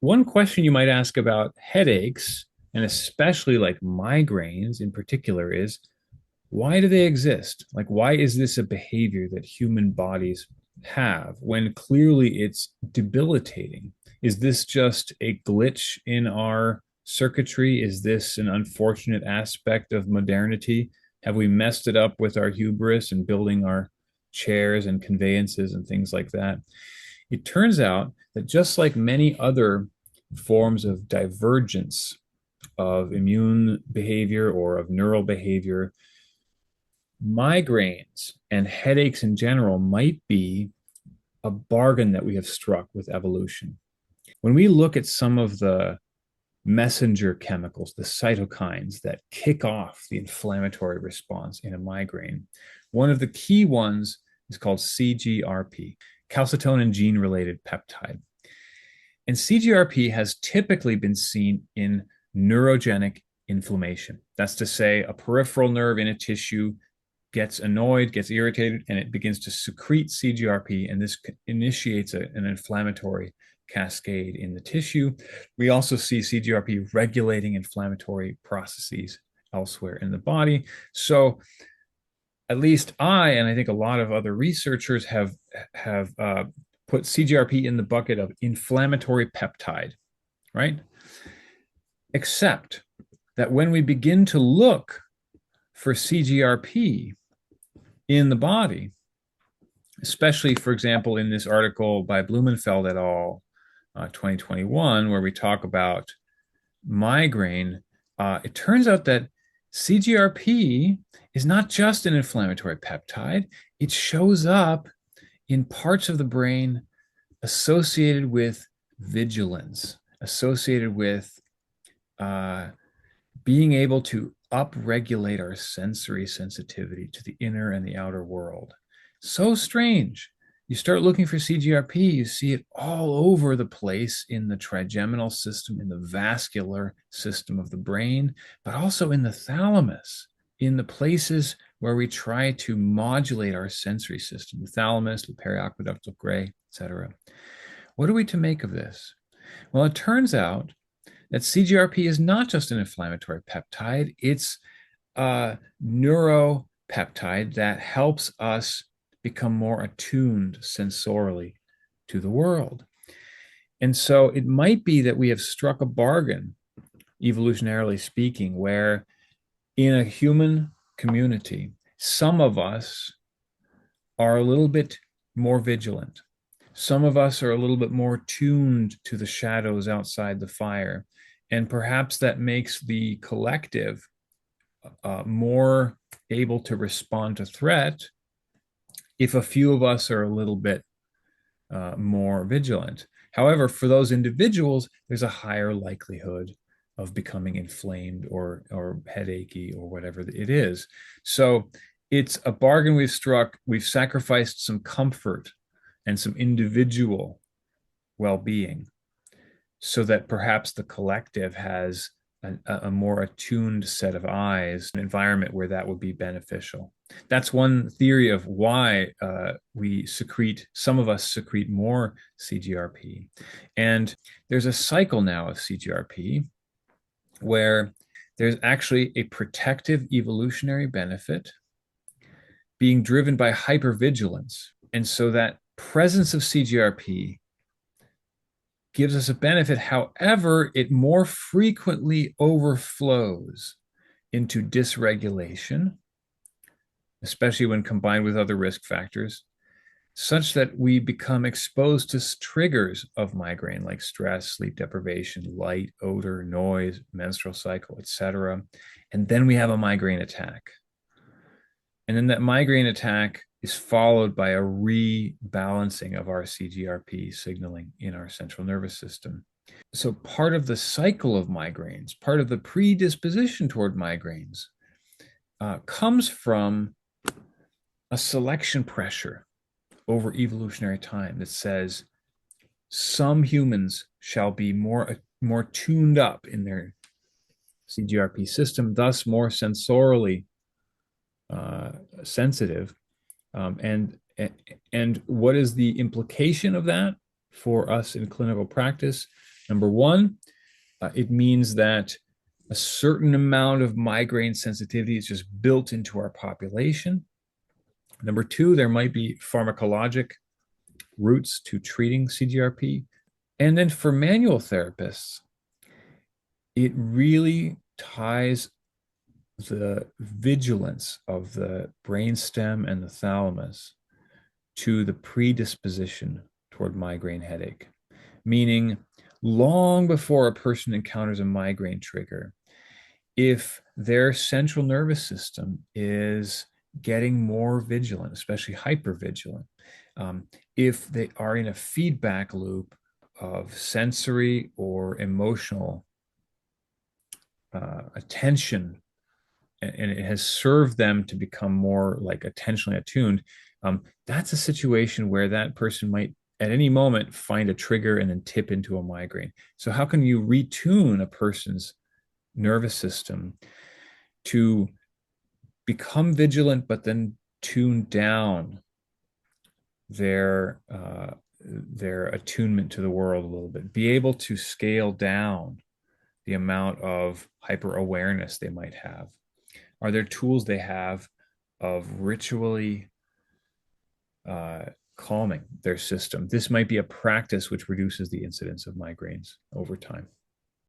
One question you might ask about headaches, and especially like migraines in particular, is why do they exist? Like, why is this a behavior that human bodies have when clearly it's debilitating? Is this just a glitch in our circuitry? Is this an unfortunate aspect of modernity? Have we messed it up with our hubris and building our chairs and conveyances and things like that? It turns out that just like many other forms of divergence of immune behavior or of neural behavior, migraines and headaches in general might be a bargain that we have struck with evolution. When we look at some of the messenger chemicals, the cytokines that kick off the inflammatory response in a migraine, one of the key ones is called CGRP, calcitonin gene related peptide. And CGRP has typically been seen in neurogenic inflammation. That's to say, a peripheral nerve in a tissue gets annoyed, gets irritated, and it begins to secrete CGRP, and this initiates an inflammatory cascade in the tissue. We also see CGRP regulating inflammatory processes elsewhere in the body. So at least and I think a lot of other researchers have put CGRP in the bucket of inflammatory peptide, right? Except that when we begin to look for CGRP in the body, especially, for example, in this article by Blumenfeld et al., 2021, where we talk about migraine, it turns out that CGRP is not just an inflammatory peptide. It shows up in parts of the brain associated with vigilance, associated with being able to upregulate our sensory sensitivity to the inner and the outer world. So strange. You start looking for CGRP, you see it all over the place in the trigeminal system, in the vascular system of the brain, but also in the thalamus, in the places where we try to modulate our sensory system, the thalamus, the periaqueductal gray, etc. What are we to make of this? Well, it turns out that CGRP is not just an inflammatory peptide, it's a neuropeptide that helps us become more attuned sensorily to the world. And so it might be that we have struck a bargain, evolutionarily speaking, where in a human community, some of us are a little bit more vigilant. Some of us are a little bit more tuned to the shadows outside the fire. And perhaps that makes the collective more able to respond to threat if a few of us are a little bit more vigilant. However, for those individuals, there's a higher likelihood of becoming inflamed or headachy or whatever it is. So it's a bargain we've struck. We've sacrificed some comfort and some individual well-being so that perhaps the collective has a more attuned set of eyes, an environment where that would be beneficial. That's one theory of why some of us secrete more CGRP. And there's a cycle now of CGRP where there's actually a protective evolutionary benefit being driven by hypervigilance. And so that presence of CGRP gives us a benefit. However, it more frequently overflows into dysregulation, especially when combined with other risk factors, such that we become exposed to triggers of migraine like stress, sleep deprivation, light, odor, noise, menstrual cycle, etc. And then we have a migraine attack. And then that migraine attack is followed by a rebalancing of our CGRP signaling in our central nervous system. So part of the cycle of migraines, part of the predisposition toward migraines, comes from a selection pressure over evolutionary time that says some humans shall be more tuned up in their CGRP system, thus more sensorily sensitive. And what is the implication of that? for us in clinical practice. Number one, it means that a certain amount of migraine sensitivity is just built into our population. Number two, there might be pharmacologic routes to treating CGRP. And then for manual therapists, it really ties the vigilance of the brainstem and the thalamus to the predisposition toward migraine headache, meaning long before a person encounters a migraine trigger, if their central nervous system is getting more vigilant, especially hypervigilant, if they are in a feedback loop of sensory or emotional attention, and it has served them to become more like attentionally attuned, that's a situation where that person might at any moment find a trigger and then tip into a migraine. So how can you retune a person's nervous system to become vigilant, but then tune down their attunement to the world a little bit, be able to scale down the amount of hyper awareness they might have? Are there tools they have of ritually calming their system? This might be a practice which reduces the incidence of migraines over time.